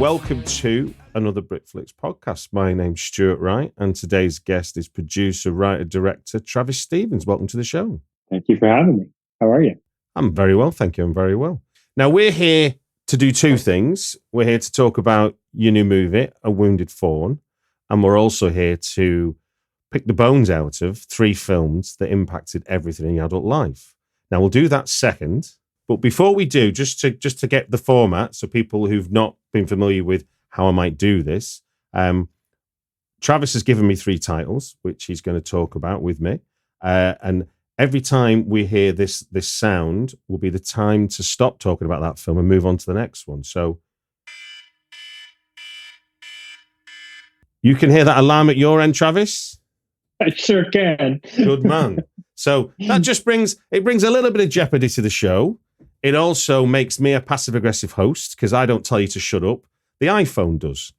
Welcome to another Britflicks podcast. My name's Stuart Wright, and today's guest is producer, writer, director Travis Stevens. Welcome to the show. Thank you for having me. How are you? I'm very well, thank you. I'm very well. Now, we're here to do two things. We're here to talk about your new movie, A WOUNDED FAWN, and we're also here to pick the bones out of 3 films that impacted everything in your adult life. Now, we'll do that second. But before we do, just to get the format, so people who've not been familiar with how I might do this, Travis has given me 3 titles, which he's going to talk about with me. And every time we hear this sound will be the time to stop talking about that film and move on to the next one. So you can hear that alarm at your end, Travis? I sure can. Good man. So that just brings a little bit of jeopardy to the show. It also makes me a passive-aggressive host because I don't tell you to shut up. The iPhone does.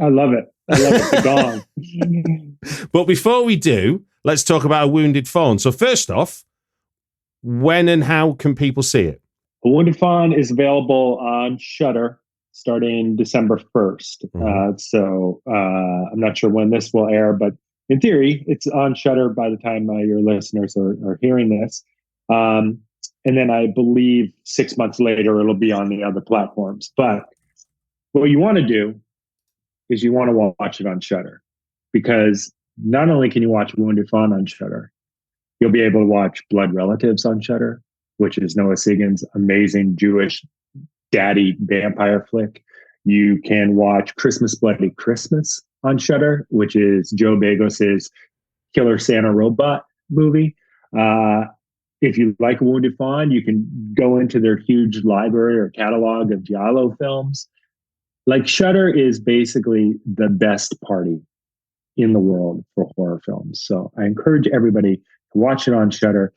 I love it. The gong. But before we do, let's talk about A WOUNDED FAWN. So first off, when and how can people see it? A WOUNDED FAWN is available on SHUDDER starting December 1st. I'm not sure when this will air, but in theory, it's on SHUDDER by the time your listeners are hearing this. And then I believe 6 months later, it'll be on the other platforms. But what you want to do is you want to watch it on SHUDDER, because not only can you watch Wounded Fawn on SHUDDER, you'll be able to watch Blood Relatives on SHUDDER, which is Noah Segan's amazing Jewish daddy vampire flick. You can watch Christmas Bloody Christmas on SHUDDER, which is Joe Begos's Killer Santa Robot movie. If you like Wounded Fawn, you can go into their huge library or catalog of giallo films. Like, SHUDDER is basically the best party in the world for horror films. So I encourage everybody to watch it on SHUDDER.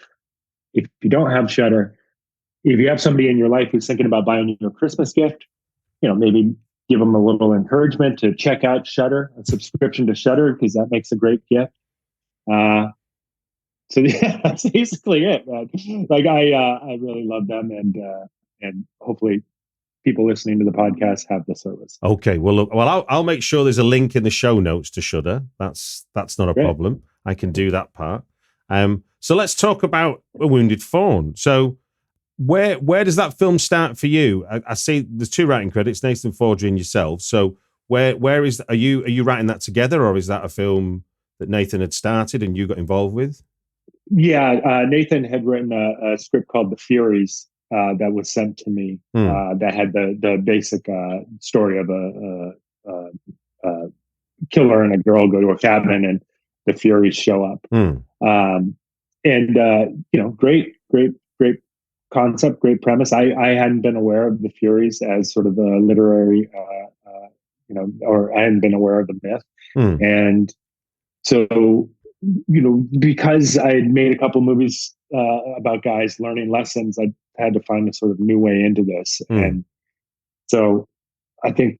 If you don't have SHUDDER, if you have somebody in your life who's thinking about buying you a Christmas gift, maybe give them a little encouragement to check out SHUDDER, a subscription to SHUDDER, because that makes a great gift. So yeah, that's basically it, man. Like, I really love them, and hopefully people listening to the podcast have the service. Okay, well, look, I'll make sure there's a link in the show notes to SHUDDER. That's not a problem. I can do that part. So let's talk about A WOUNDED FAWN. So where does that film start for you? I see there's 2 writing credits, Nathan Forger and yourself. So are you writing that together, or is that a film that Nathan had started and you got involved with? Yeah, Nathan had written a script called The Furies that was sent to me that had the basic story of a killer and a girl go to a cabin and the Furies show up. Great concept, great premise. I hadn't been aware of the Furies as sort of a literary, or I hadn't been aware of the myth. And so, because I had made a couple movies about guys learning lessons, I had to find a sort of new way into this. And so I think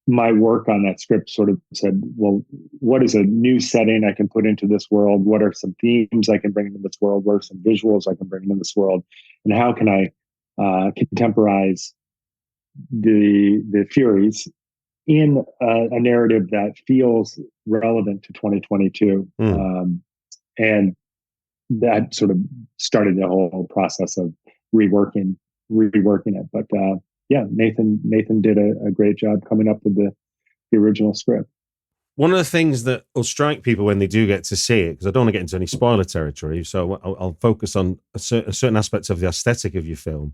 my work on that script sort of said, well, what is a new setting I can put into this world? What are some themes I can bring into this world? What are some visuals I can bring into this world? And how can I contemporize the Furies in a narrative that feels relevant to 2022. And that sort of started the whole process of reworking it. But Nathan did a great job coming up with the original script. One of the things that will strike people when they do get to see it, because I don't want to get into any spoiler territory, so I'll focus on certain aspects of the aesthetic of your film,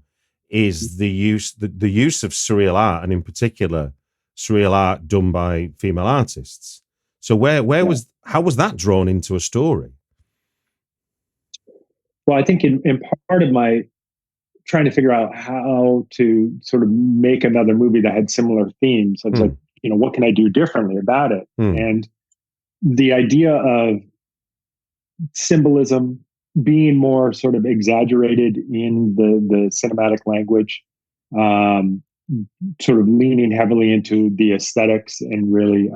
is the use of surreal art, and in particular surreal art done by female artists. So how was that drawn into a story? Well, I think in part of my trying to figure out how to sort of make another movie that had similar themes, I was like, what can I do differently about it? And the idea of symbolism being more sort of exaggerated in the cinematic language, sort of leaning heavily into the aesthetics and really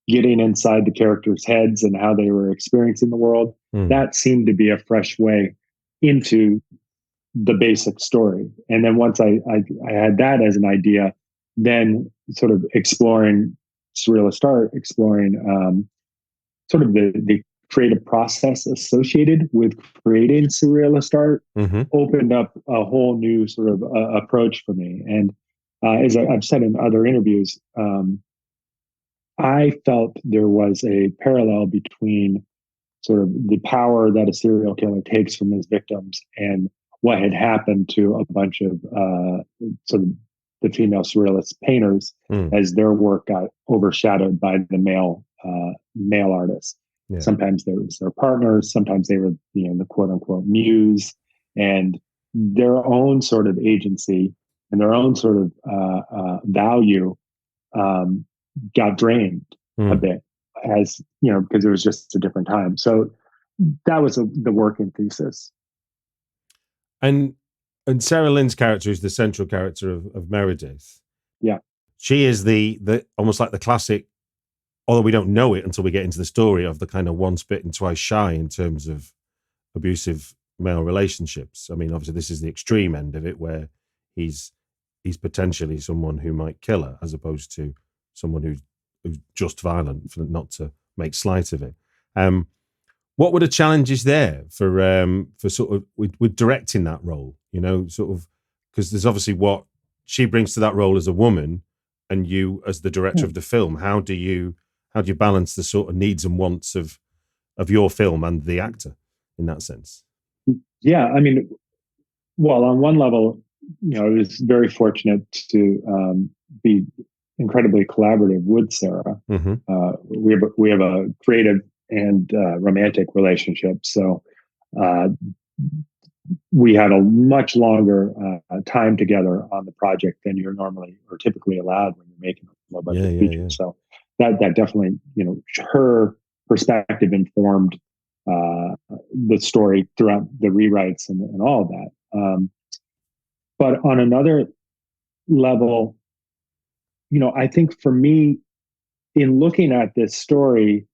getting inside the characters' heads and how they were experiencing the world. That seemed to be a fresh way into the basic story. And then once I had that as an idea, then sort of exploring surrealist art, exploring sort of the creative process associated with creating surrealist art, opened up a whole new sort of approach for me. And as I've said in other interviews, I felt there was a parallel between sort of the power that a serial killer takes from his victims and what had happened to a bunch of sort of the female surrealist painters as their work got overshadowed by the male artists. Yeah. Sometimes they were their partners, sometimes they were the quote unquote muse, and their own sort of agency and their own sort of value got drained a bit, as because it was just a different time. So that was the working thesis. And Sarah Lynn's character is the central character of Meredith. Yeah, she is the almost like the classic, although we don't know it until we get into the story, of the kind of once bitten, twice shy in terms of abusive male relationships. I mean, obviously this is the extreme end of it, where he's potentially someone who might kill her, as opposed to someone who's just violent, for not to make slight of it. What were the challenges there for sort of with directing that role? Sort of, because there's obviously what she brings to that role as a woman, and you as the director of the film. How do you balance the sort of needs and wants of your film and the actor in that sense? Yeah, I mean, well, on one level, I was very fortunate to be incredibly collaborative with Sarah. We have a creative and romantic relationship, so we had a much longer time together on the project than you're normally or typically allowed when you're making a low budget feature. So that definitely, her perspective informed the story throughout the rewrites and all of that. But on another level, I think for me, in looking at this story,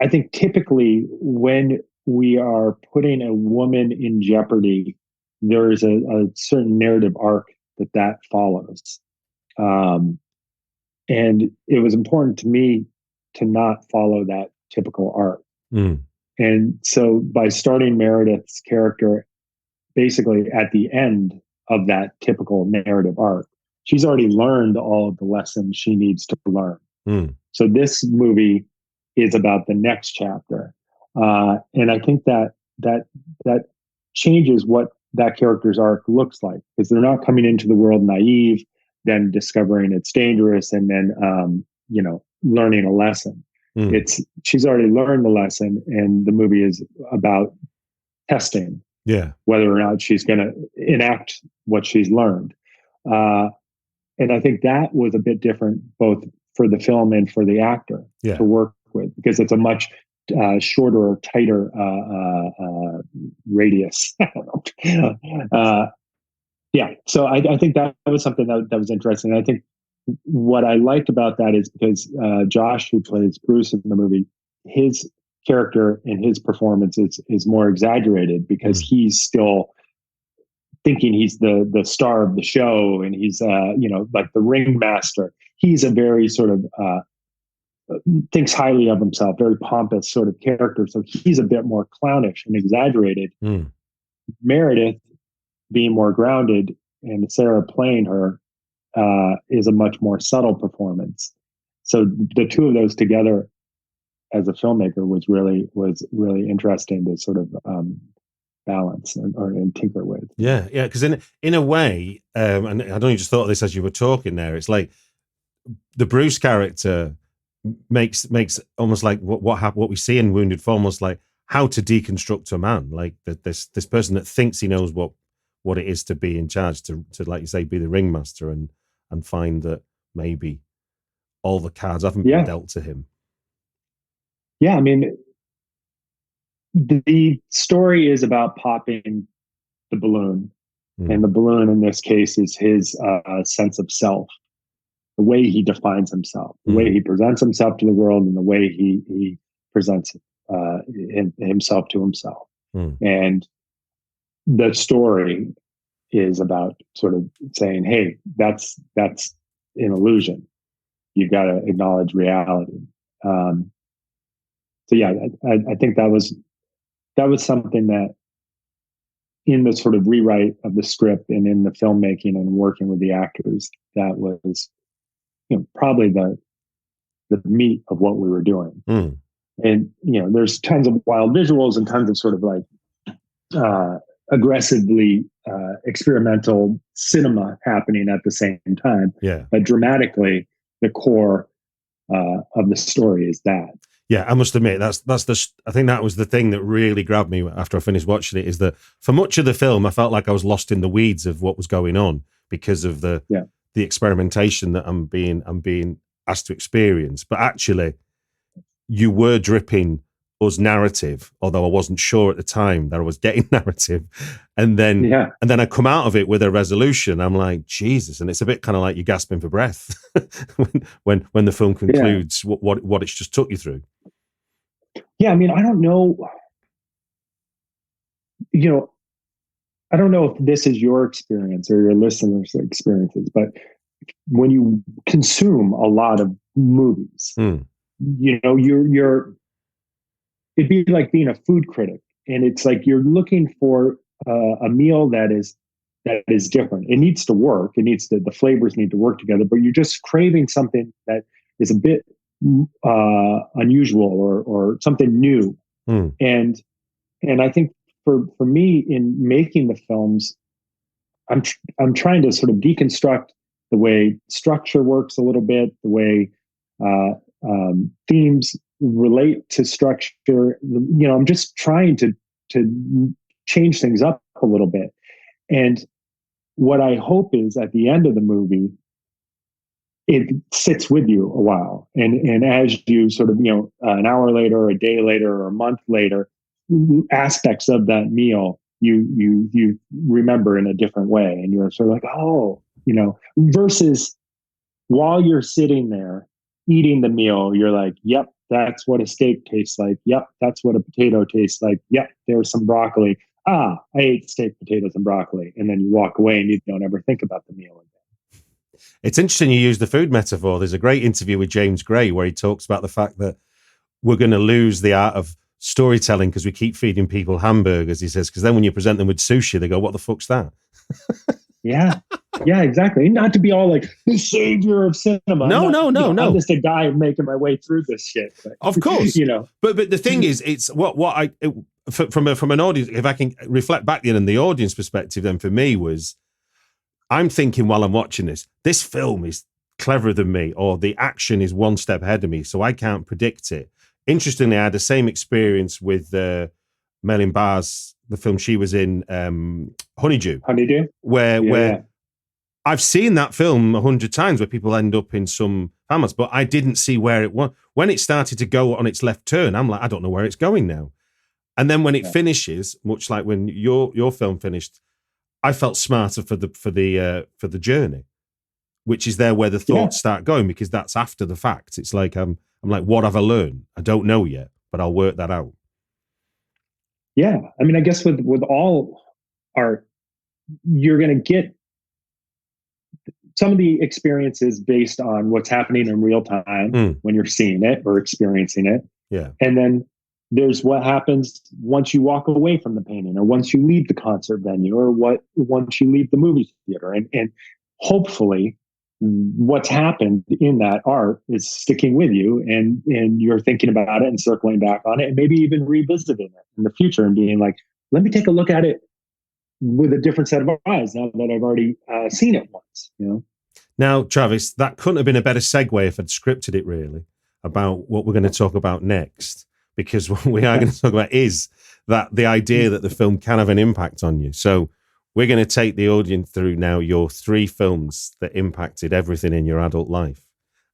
I think typically when we are putting a woman in jeopardy, there is a certain narrative arc that follows. And it was important to me to not follow that typical arc. And so by starting Meredith's character basically at the end of that typical narrative arc, she's already learned all of the lessons she needs to learn. So this movie is about the next chapter. And I think that changes what that character's arc looks like, because they're not coming into the world naive, then discovering it's dangerous, and then learning a lesson. She's already learned the lesson, and the movie is about testing whether or not she's going to enact what she's learned. And I think that was a bit different both for the film and for the actor to work with, because it's a much shorter or tighter radius. So I think that was something that was interesting. And I think what I liked about that is because Josh, who plays Bruce in the movie, his character and his performance is more exaggerated, because he's still thinking he's the star of the show, and he's like the ringmaster. He's a very sort of thinks highly of himself, very pompous sort of character. So he's a bit more clownish and exaggerated. Meredith, being more grounded, and Sarah playing her, is a much more subtle performance. So the two of those together as a filmmaker was really interesting to sort of balance and tinker with. Yeah. Because in a way, and I don't just thought of this as you were talking there, it's like the Bruce character makes almost like what we see in Wounded Fawn, almost like how to deconstruct a man, like this person that thinks he knows what it is to be in charge, to like you say, be the ringmaster, and find that maybe all the cards haven't been dealt to him. Yeah, I mean, the story is about popping the balloon, and the balloon in this case is his sense of self, the way he defines himself, the way he presents himself to the world, and the way he presents himself to himself. And the story is about sort of saying, hey, that's an illusion. You got to acknowledge reality. So yeah, I think that was something that in the sort of rewrite of the script and in the filmmaking and working with the actors, that was, probably the meat of what we were doing. And, there's tons of wild visuals and tons of sort of like aggressively experimental cinema happening at the same time. Yeah. But dramatically, the core of the story is that. Yeah, I must admit I think that was the thing that really grabbed me after I finished watching it, is that for much of the film, I felt like I was lost in the weeds of what was going on because of the experimentation that I'm being asked to experience. But actually, you were dripping us narrative, although I wasn't sure at the time that I was getting narrative. And then I come out of it with a resolution. I'm like, Jesus. And it's a bit kind of like you're gasping for breath when the film concludes what it's just took you through. Yeah. I mean, I don't know, I don't know if this is your experience or your listeners' experiences, but when you consume a lot of movies, you're it'd be like being a food critic, and it's like you're looking for a meal that is different. It needs to work. The flavors need to work together, but you're just craving something that is a bit unusual or something new. And I think for me in making the films, I'm trying to sort of deconstruct the way structure works a little bit, the way themes relate to structure. I'm just trying to change things up a little bit. And what I hope is at the end of the movie, it sits with you a while. And as you sort of, an hour later, or a day later, or a month later, aspects of that meal, you remember in a different way. And you're sort of like, oh, versus while you're sitting there eating the meal, you're like, yep, that's what a steak tastes like. Yep, that's what a potato tastes like. Yep, there's some broccoli. I ate steak, potatoes, and broccoli. And then you walk away and you don't ever think about the meal again. It's interesting you use the food metaphor. There's a great interview with James Gray where he talks about the fact that we're going to lose the art of storytelling because we keep feeding people hamburgers, he says, because then when you present them with sushi, they go, what the fuck's that? Yeah, exactly. Not to be all like the savior of cinema. No. I'm just a guy making my way through this shit. But, of course, But the thing is, it's from an audience. If I can reflect back in the audience perspective, then for me was, I'm thinking while I'm watching this film is cleverer than me, or the action is one step ahead of me, so I can't predict it. Interestingly, I had the same experience with Melin Barr's, the film she was in, Honeydew, where I've seen that film 100 times, where people end up in some families, but I didn't see where it was. When it started to go on its left turn, I'm like, I don't know where it's going now. And then when it finishes, much like when your film finished, I felt smarter for the journey, which is there where the thoughts start going, because that's after the fact. It's like I'm like, what have I learned? I don't know yet, but I'll work that out. Yeah. I mean, I guess with all art, you're going to get some of the experiences based on what's happening in real time when you're seeing it or experiencing it. Yeah. And then there's what happens once you walk away from the painting, or once you leave the concert venue, or once you leave the movie theater. And hopefully what's happened in that art is sticking with you, and you're thinking about it and circling back on it, and maybe even revisiting it in the future and being like, let me take a look at it with a different set of eyes now that I've already seen it once. Now, Travis, that couldn't have been a better segue if I'd scripted it really about what we're going to talk about next, because what we are going to talk about is that the idea that the film can have an impact on you. So we're going to take the audience through now your 3 films that impacted everything in your adult life.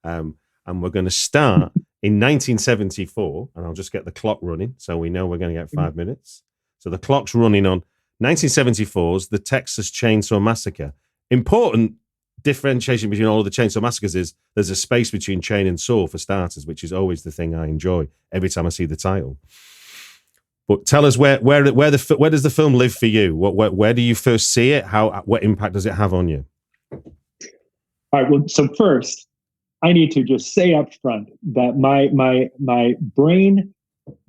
And we're going to start in 1974, and I'll just get the clock running so we know we're going to get 5 minutes. So the clock's running on 1974's The Texas Chainsaw Massacre. Important differentiation between all of the Chainsaw Massacres is there's a space between chain and saw, for starters, which is always the thing I enjoy every time I see the title. But tell us where does the film live for you? Where do you first see it? What impact does it have on you? All right. Well, so first, I need to just say up front that my brain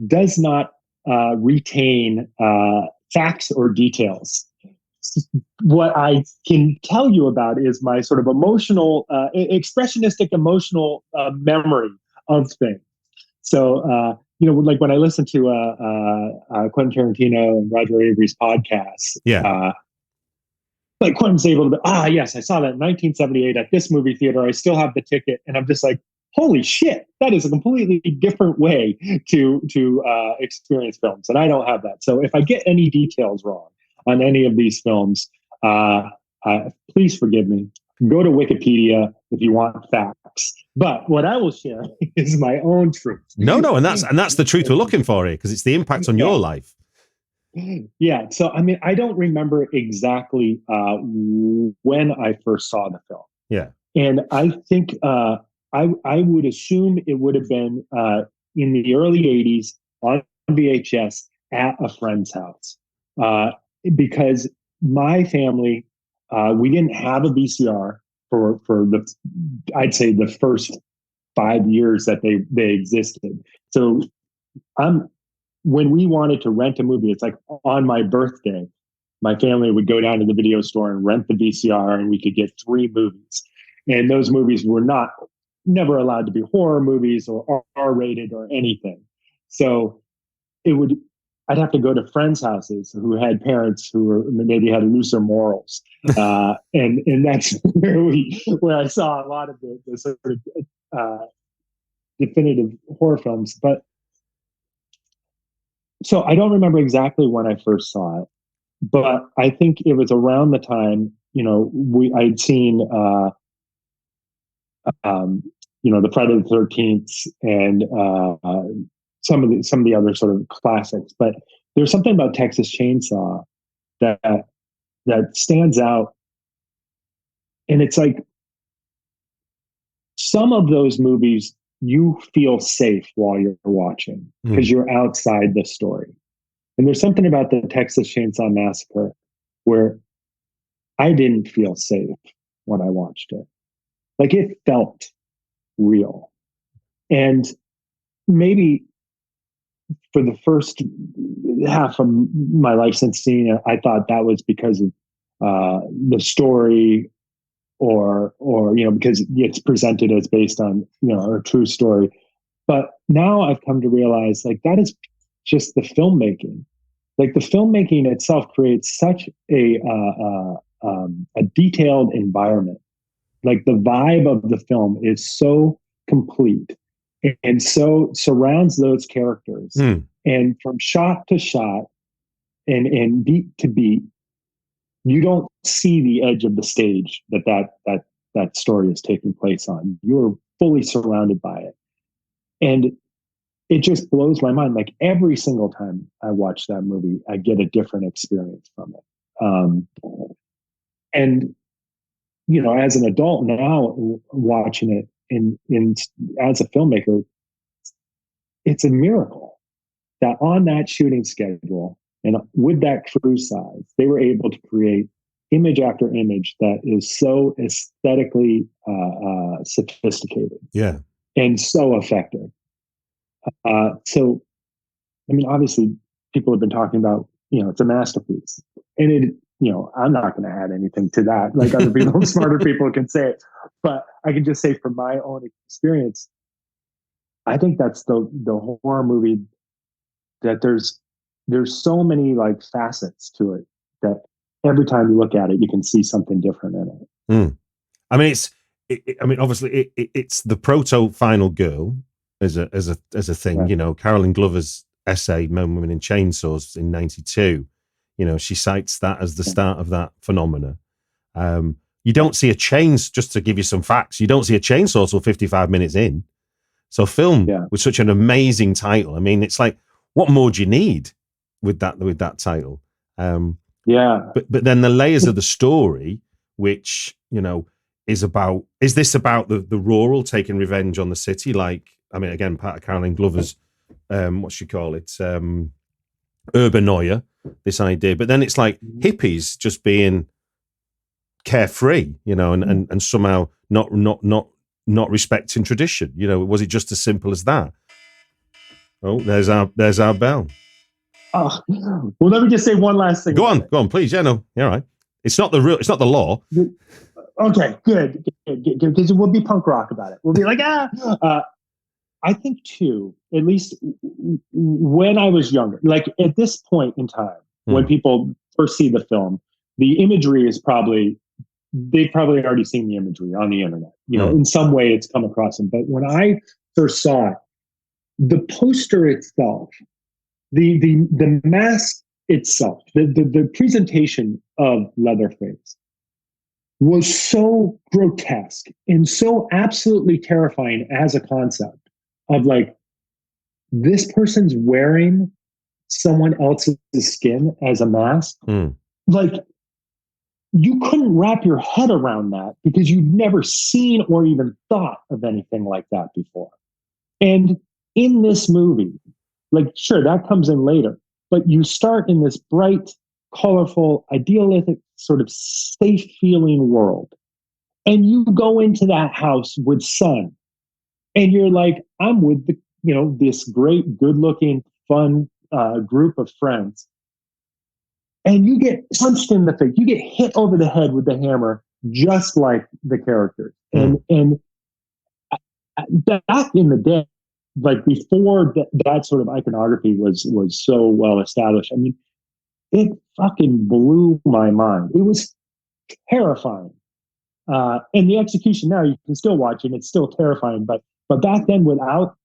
does not retain facts or details. What I can tell you about is my sort of emotional, expressionistic emotional memory of things. So, like when I listen to Quentin Tarantino and Roger Avery's podcasts, like Quentin's able to, yes, I saw that in 1978 at this movie theater. I still have the ticket. And I'm just like, holy shit, that is a completely different way to experience films. And I don't have that. So if I get any details wrong on any of these films, please forgive me. Go to Wikipedia if you want facts. But what I will share is my own truth. No, and that's the truth we're looking for here, because it's the impact on your life. Yeah. So, I mean, I don't remember exactly when I first saw the film. Yeah. And I think I would assume it would have been in the early 80s on VHS at a friend's house. Because my family, we didn't have a VCR for I'd say the first 5 years that they existed. So when we wanted to rent a movie, it's like on my birthday, my family would go down to the video store and rent the VCR, and we could get 3 movies. And those movies were never allowed to be horror movies or R-rated or anything. So I'd have to go to friends' houses who had parents who maybe had looser morals. And that's where I saw a lot of the sort of definitive horror films. But so I don't remember exactly when I first saw it, but I think it was around the time, I'd seen, the Friday the 13th and some of the other sort of classics. But there's something about Texas Chainsaw that stands out. And it's like some of those movies, you feel safe while you're watching because you're outside the story. And there's something about the Texas Chainsaw Massacre where I didn't feel safe when I watched it. Like it felt real. And maybe for the first half of my life since seeing it, I thought that was because of the story or because it's presented as based on, a true story. But now I've come to realize like that is just the filmmaking. Like the filmmaking itself creates such a detailed environment. Like the vibe of the film is so complete and so surrounds those characters. And from shot to shot and beat to beat, you don't see the edge of the stage that story is taking place on. You're fully surrounded by it. And it just blows my mind. Like every single time I watch that movie, I get a different experience from it. And, as an adult now watching it in as a filmmaker, it's a miracle that on that shooting schedule and with that crew size, they were able to create image after image that is so aesthetically sophisticated, and so effective. So, I mean, obviously, people have been talking about, it's a masterpiece, and it. I'm not going to add anything to that. Like other people, smarter people can say it, but I can just say from my own experience, I think that's the horror movie that there's so many like facets to it that every time you look at it, you can see something different in it. I mean, obviously, it's the proto Final Girl as a thing. Yeah. Carolyn Glover's essay, Men, Women, and Chainsaws in '92. She cites that as the start of that phenomena. You don't see a chainsaw, just to give you some facts, you don't see a chainsaw till 55 minutes in. So film with such an amazing title. I mean, it's like, what more do you need with that title? But then the layers of the story, which, is this about the rural taking revenge on the city? Like, I mean, again, part of Carolyn Glover's, what should you call it? urbanoia, this idea. But then it's like hippies just being carefree, and somehow not respecting tradition. Was it just as simple as that? Oh, there's our bell. Oh, well, let me just say one last thing. Go on, please. Yeah, no, you're right. It's not the law. Okay, good. Because we'll be punk rock about it. We'll be like, I think too, at least when I was younger, like at this point in time, when people first see the film, the imagery is they've probably already seen the imagery on the internet. In some way it's come across them. But when I first saw it, the poster itself, the mask itself, the presentation of Leatherface was so grotesque and so absolutely terrifying as a concept of like, this person's wearing someone else's skin as a mask. Like, you couldn't wrap your head around that because you'd never seen or even thought of anything like that before. And in this movie, like, sure, that comes in later, but you start in this bright, colorful, idealistic, sort of safe feeling world. And you go into that house with sun and you're like, I'm with this great, good looking, fun group of friends. And you get punched in the face. You get hit over the head with the hammer, just like the characters. And back in the day, like before that sort of iconography was so well established, I mean, it fucking blew my mind. It was terrifying. And the execution now, you can still watch it. It's still terrifying. But back then, without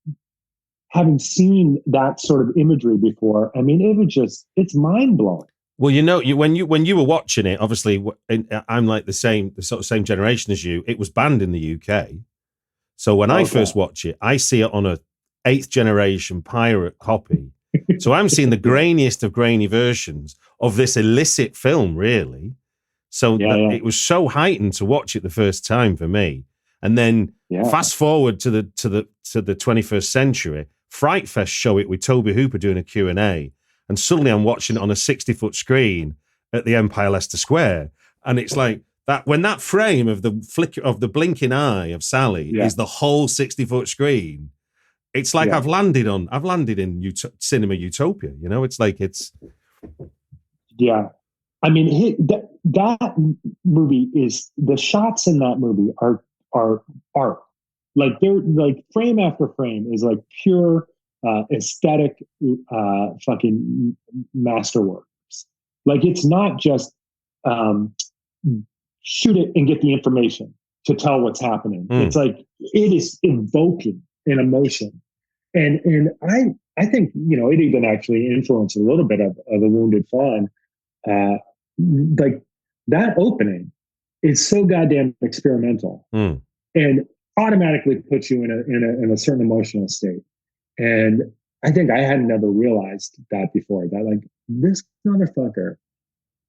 having seen that sort of imagery before, I mean, it was it's mind blowing. Well, when you were watching it, obviously, I'm like the sort of same generation as you. It was banned in the UK. So when I first watch it, I see it on a 8th generation pirate copy. So I'm seeing the grainiest of grainy versions of this illicit film, really. So it was so heightened to watch it the first time for me. And then fast forward to the 21st century, Fright Fest show it with Toby Hooper doing a Q&A. And suddenly I'm watching it on a 60-foot screen at the Empire Leicester Square. And it's like that when that frame of the flicker of the blinking eye of Sally is the whole 60-foot screen. It's like I've landed in cinema utopia. It's like it's. Yeah. I mean, that movie is, the shots in that movie are art. Like they're like frame after frame is like pure aesthetic fucking masterworks. Like it's not just shoot it and get the information to tell what's happening. It's like it is evoking an emotion, and I think it even actually influenced a little bit of A Wounded Fawn. Like that opening is so goddamn experimental and automatically puts you in a certain emotional state. And I think I had never realized that before, that like this motherfucker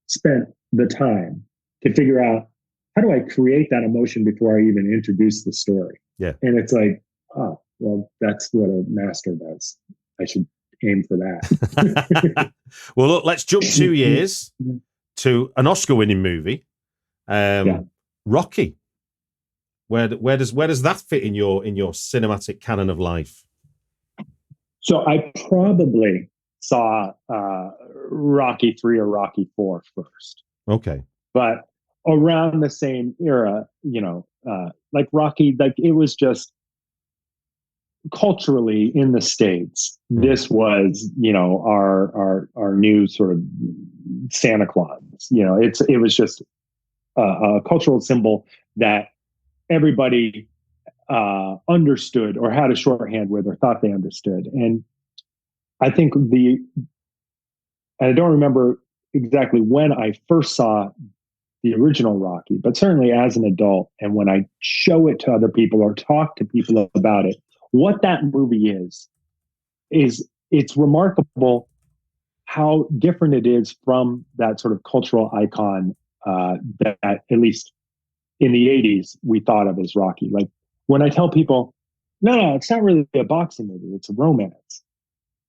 spent the time to figure out, how do I create that emotion before I even introduce the story? Yeah. And it's like, oh, well, that's what a master does. I should aim for that. Well, look, let's jump 2 years to an Oscar-winning movie, Rocky. Where does that fit in your cinematic canon of life? So I probably saw Rocky 3 or Rocky 4 first. Okay, but around the same era, like Rocky, like it was just culturally in the States. This was, our new sort of Santa Claus. It was just a cultural symbol that everybody understood or had a shorthand with or thought they understood. And I think I don't remember exactly when I first saw the original Rocky, but certainly as an adult, and when I show it to other people or talk to people about it, what that movie is it's remarkable how different it is from that sort of cultural icon that at least in the 80s we thought of as Rocky. Like when I tell people, no, it's not really a boxing movie, it's a romance.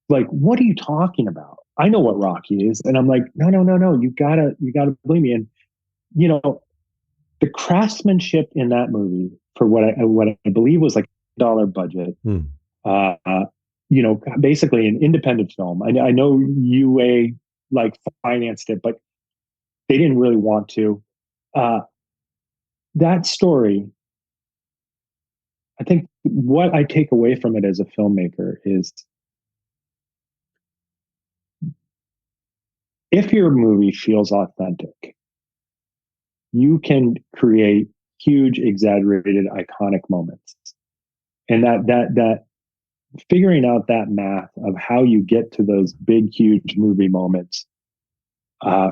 Like, what are you talking about? I know what Rocky is. And I'm like, no, no, no, no. You gotta believe me. And, you know, the craftsmanship in that movie for what I believe was like $1 budget, uh, you know, basically an independent film. I know UA like financed it, but they didn't really want to. That story, I think what I take away from it as a filmmaker is if your movie feels authentic, you can create huge, exaggerated, iconic moments. And that figuring out that math of how you get to those big, huge movie moments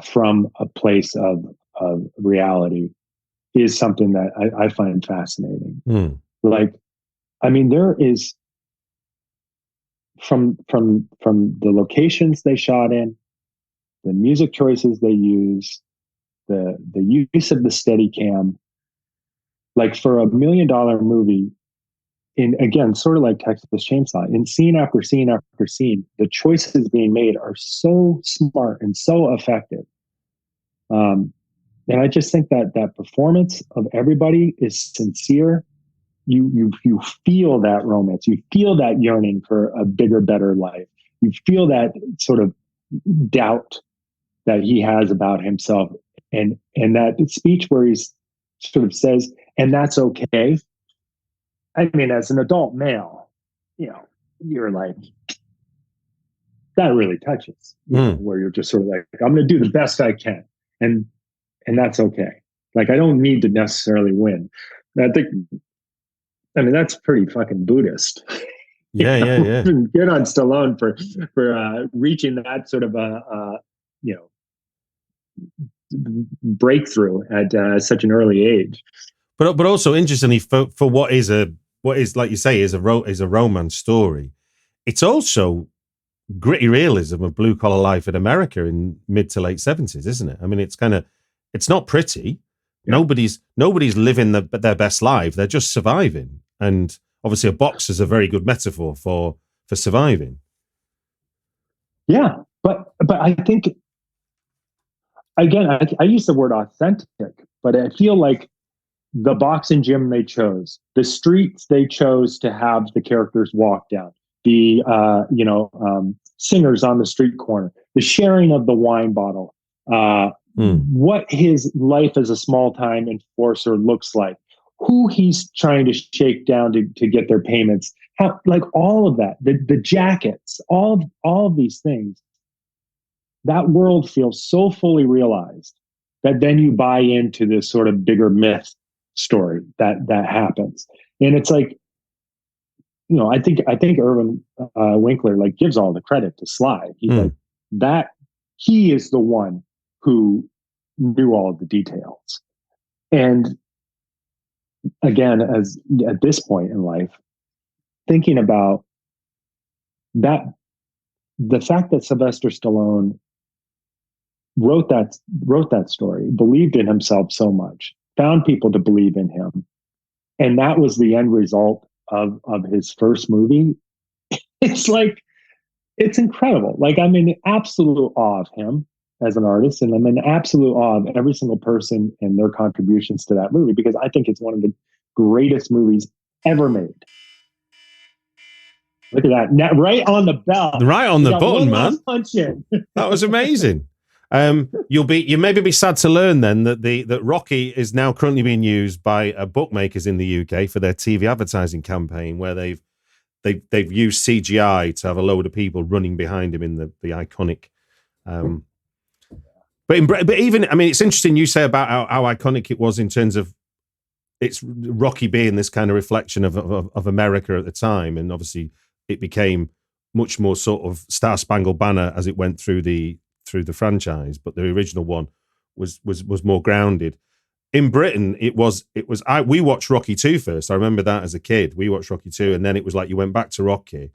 from a place of reality is something that I find fascinating. Like, I mean, there is from the locations they shot in, the music choices they use, the use of the Steadicam. Like for $1 million movie, in again, sort of like Texas Chainsaw, in scene after scene after scene, the choices being made are so smart and so effective. And I just think that performance of everybody is sincere. You feel that romance. You feel that yearning for a bigger, better life. You feel that sort of doubt that he has about himself, and that speech where he sort of says, "And that's okay." I mean, as an adult male, you know, you're like, that really touches. You know, where you're just sort of like, I'm going to do the best I can, and that's okay. Like, I don't need to necessarily win. I think, I mean, that's pretty fucking Buddhist. Yeah. Good on Stallone for reaching that sort of you know, breakthrough at such an early age. But also interestingly, for what is like you say is a romance story, it's also gritty realism of blue collar life in America in mid to late 70s, isn't it? I mean, it's not pretty. Yeah. Nobody's living their best life. They're just surviving. And obviously a box is a very good metaphor for surviving. Yeah. But I think, again, I use the word authentic, but I feel like the boxing gym they chose, the streets they chose to have the characters walk down, the singers on the street corner, the sharing of the wine bottle, what his life as a small-time enforcer looks like, who he's trying to shake down to get their payments, how, like all of that, the jackets, all of these things, that world feels so fully realized that then you buy into this sort of bigger myth story that happens. And it's like, you know, I think Irvin Winkler like gives all the credit to Sly. He's like, that he is the one who knew all of the details. And again, as at this point in life, thinking about that, the fact that Sylvester Stallone wrote that story, believed in himself so much, found people to believe in him, and that was the end result of his first movie. It's like, it's incredible. Like, I'm in absolute awe of him as an artist, and I'm in absolute awe of every single person and their contributions to that movie, because I think it's one of the greatest movies ever made. Look at that. Right on the bell. Right on the button, man. Punch in. That was amazing. You maybe be sad to learn then that Rocky is now currently being used by bookmakers in the UK for their TV advertising campaign, where they've used CGI to have a load of people running behind him in the iconic. But even, I mean, it's interesting you say about how iconic it was in terms of it's Rocky being this kind of reflection of America at the time, and obviously it became much more sort of Star Spangled Banner as it went through the franchise, but the original one was more grounded. In Britain, we watched Rocky 2 first. I remember that as a kid. We watched Rocky 2, and then it was like you went back to Rocky,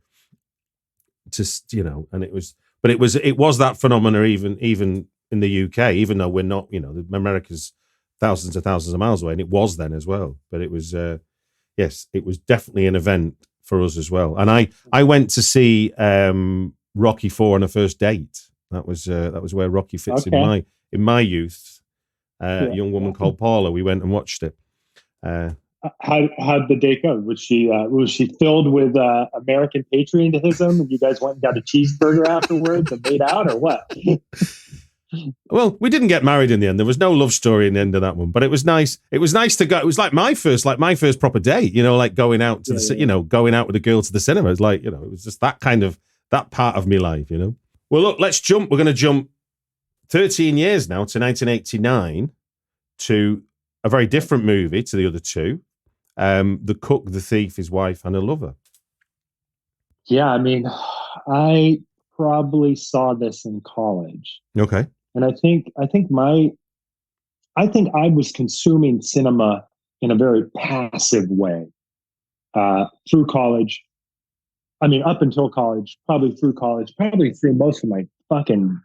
and it was that phenomena even in the UK, even though we're not, America's thousands and thousands of miles away, and it was then as well. But it was, yes, it was definitely an event for us as well. And I went to see Rocky 4 on a first date. That was where Rocky fits Okay. in my youth. Yeah. A young woman called Paula. We went and watched it. How'd the date go? Was she filled with American patriotism, and you guys went and got a cheeseburger afterwards and made out, or what? Well, we didn't get married in the end. There was no love story in the end of that one, but it was nice. It was nice to go. It was like my first proper date. Like going out to going out with a girl to the cinema. It's like, it was just that part of my life. Well, look, let's jump. We're going to jump 13 years now to 1989 to a very different movie to the other two. The Cook, the Thief, His Wife, and a Lover. Yeah, I mean, I probably saw this in college. Okay. And I think I was consuming cinema in a very passive way through college. I mean, up until college, probably through most of my fucking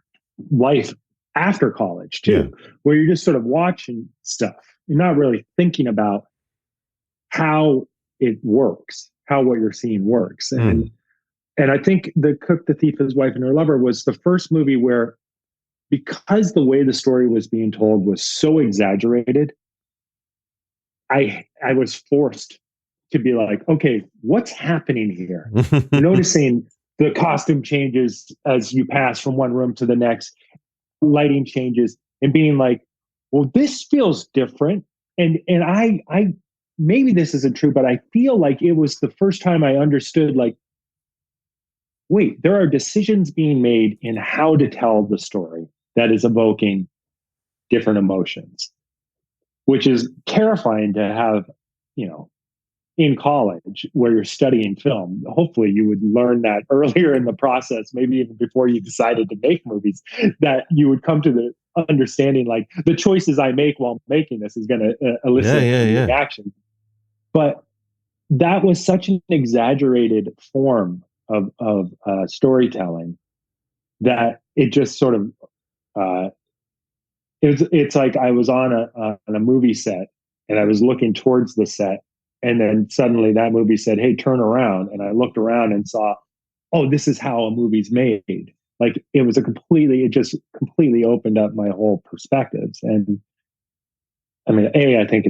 life after college too, where you're just sort of watching stuff. You're not really thinking about how it works, how what you're seeing works. And I think The Cook, the Thief, His Wife, and Her Lover was the first movie where, because the way the story was being told was so exaggerated, I was forced to be like, okay, what's happening here? Noticing the costume changes as you pass from one room to the next, lighting changes, and being like, well, this feels different. And I maybe this isn't true, but I feel like it was the first time I understood, like, wait, there are decisions being made in how to tell the story that is evoking different emotions, which is terrifying to have, in college where you're studying film. Hopefully you would learn that earlier in the process, maybe even before you decided to make movies, that you would come to the understanding, like, the choices I make while making this is going to elicit reaction. But that was such an exaggerated form of storytelling that it just sort of, it's like I was on a movie set and I was looking towards the set, and then suddenly that movie said, hey, turn around. And I looked around and saw, oh, this is how a movie's made. Like, it just completely opened up my whole perspectives. And I mean, I think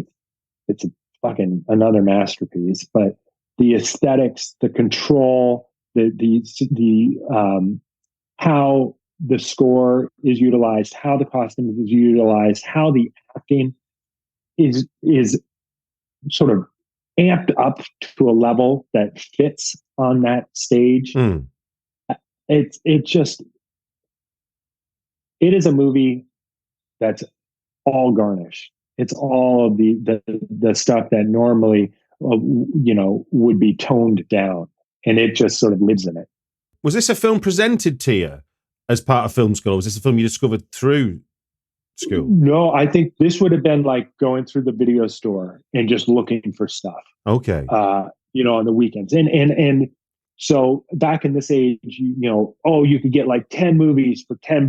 it's a fucking another masterpiece, but the aesthetics, the control, the how the score is utilized, how the costume is utilized, how the acting is sort of amped up to a level that fits on that stage. It is a movie that's all garnish. It's all of the stuff that normally would be toned down, and it just sort of lives in it. Was this a film presented to you as part of film school, or was this a film you discovered through school? No, I think this would have been like going through the video store and just looking for stuff. Okay. On the weekends. And so back in this age, you could get like 10 movies for $10,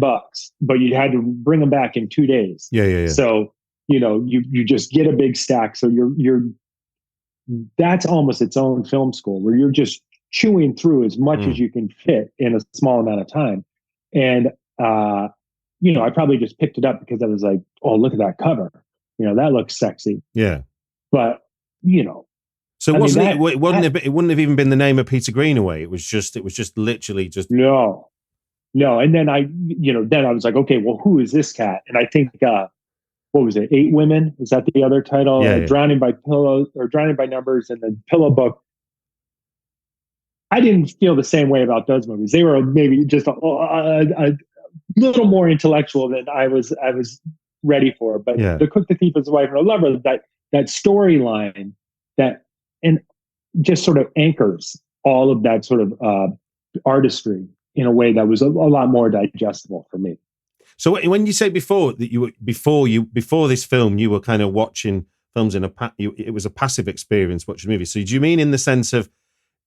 but you had to bring them back in 2 days. Yeah. So, you just get a big stack. So that's almost its own film school, where you're just chewing through as much as you can fit in a small amount of time. And, I probably just picked it up because I was like, oh, look at that cover. That looks sexy. Yeah. But, So it wouldn't have even been the name of Peter Greenaway. It was just literally just. No. And then I was like, okay, well, who is this cat? And I think, what was it? 8 Women? Is that the other title? Yeah. Drowning by Pillows, or Drowning by Numbers, and then Pillow Book. I didn't feel the same way about those movies. They were maybe just a little more intellectual than I was ready for. But The Cook, the Thief, His Wife, and Her Lover, that storyline and just sort of anchors all of that sort of artistry in a way that was a lot more digestible for me. So when you say before that before this film, you were kind of watching films it was a passive experience watching movies. So do you mean in the sense of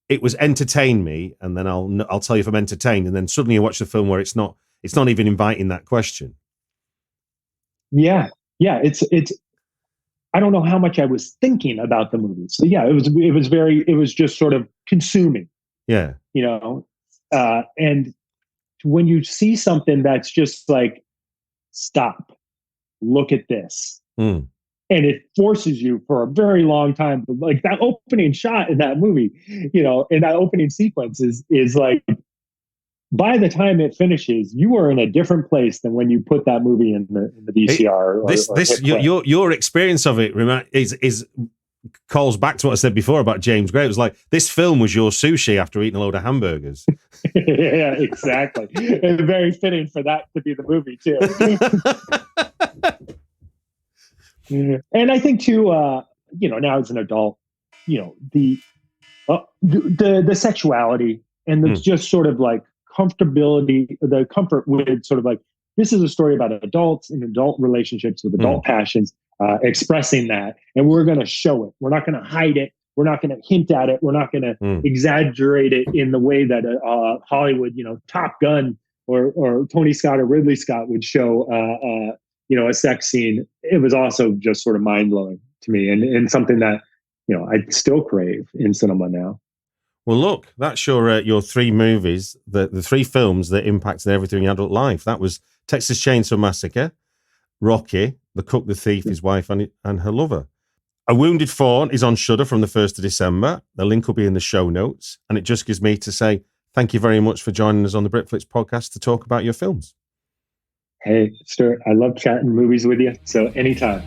it was entertain me, and then I'll tell you if I'm entertained, and then suddenly you watch the film where it's not even inviting that question? Yeah. It's I don't know how much I was thinking about the movie. So yeah, it was just sort of consuming. Yeah. And to when you see something that's just like, stop, look at this. Mm. And it forces you for a very long time. Like that opening shot in that movie, in that opening sequence is like, by the time it finishes, you are in a different place than when you put that movie in the VCR. Your experience of it is calls back to what I said before about James Gray. It was like, this film was your sushi after eating a load of hamburgers. Yeah, exactly. And very fitting for that to be the movie too. And I think too, now as an adult, the sexuality and the just sort of like comfortability, the comfort with sort of like, this is a story about adults and adult relationships with adult passions, expressing that. And we're going to show it. We're not going to hide it. We're not going to hint at it. We're not going to exaggerate it in the way that Hollywood, Top Gun or Tony Scott or Ridley Scott would show, a sex scene. It was also just sort of mind blowing to me, and something that, I still crave in cinema now. Well, look, that's your three movies, the three films that impacted everything in your adult life. That was Texas Chainsaw Massacre, Rocky, The Cook, the Thief, His Wife, and Her Lover. A Wounded Fawn is on Shudder from the 1st of December. The link will be in the show notes. And it just gives me to say thank you very much for joining us on the Britflicks podcast to talk about your films. Hey, Stuart, I love chatting movies with you. So anytime.